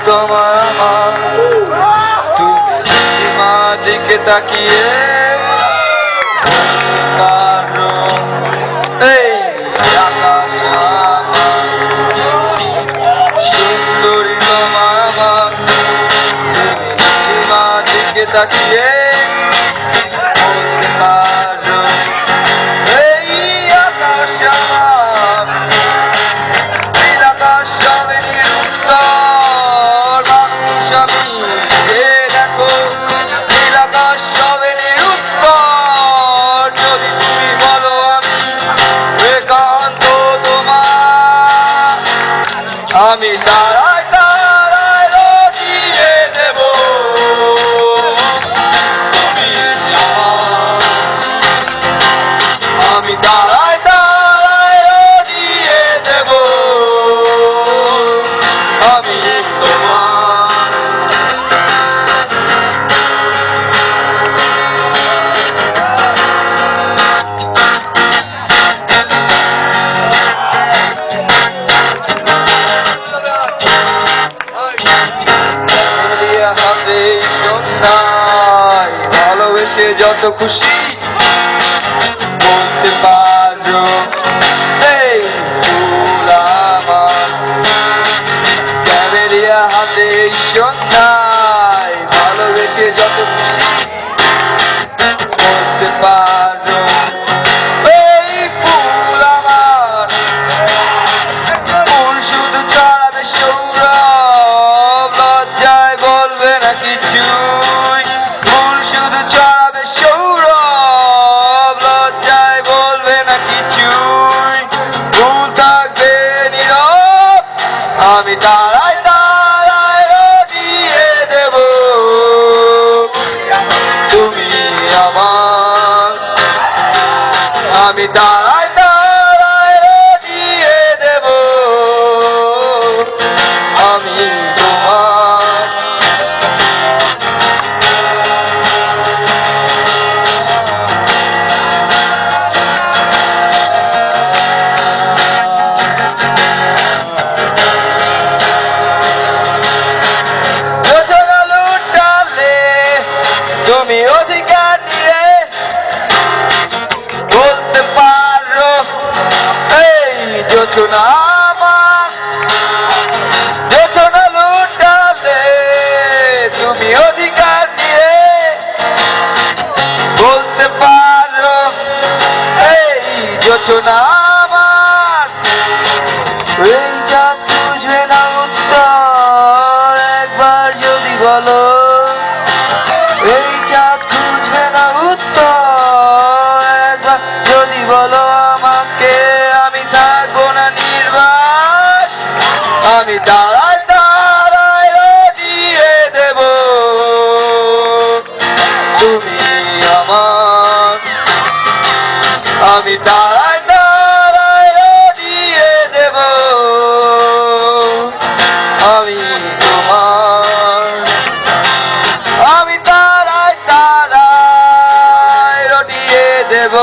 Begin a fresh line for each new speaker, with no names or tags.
তোমার তুমি দিকে তাকিয়ে পারো এই আকাশ সুন্দরী তোমার তুমি দিকে তাকিয়ে বলতে পারো এই আকাশ আমার নীল আকাশ হবে নিরুত্তর মানুষ আমি দেখো নীল আকাশ হবে নিরুত্তর যদি তুমি বলো আমি একান্ত তোমার আমি তারায় তারায় রটিয়ে দেব আমি তারায় তারায় রটিয়ে দেব আমি তোমার হাতে সন্ধ্যায় ভালোবেসে যত খুশি বলতে পারো এই ফুল আমার ক্যামেরিয়া হাতে সন্ধ্যায় ভালোবেসে যত খুশি বলতে পারো এই ফুল আমার ফুল শুধু ছড়াবে সৌরভ লজ্জায় বলবে না কিছুই ফুল শুধু ছড়াবে সৌরভ লজ্জায় বলবে না কিছুই ফুল থাকবে নীরব আমি তারায় তারায় রটিয়ে দেব তুমি আমার আমি তারায় তারায় রটিয়ে দেব আমি তোমার যোজনা লুটালে তুমি অধিকার নিয়ে বলতে পারো এই যোজনা আমার যোজনা লুটালে তুমি অধিকার নিয়ে বলতে পারো এই যোজনা আমার এই চাঁদ খুঁজবে না উত্তর একবার যদি বলো এই চাঁদ খুঁজবে না উত্তর একবার যদি বলো আমাকে আমি থাকবো না নির্বাক আমি তারায় তারায় রটিয়ে দেব তুমি আমার আমি তারায় তারায় রটিয়ে দেব আমি তোমার আমি তারায় তারায় রটিয়ে দেব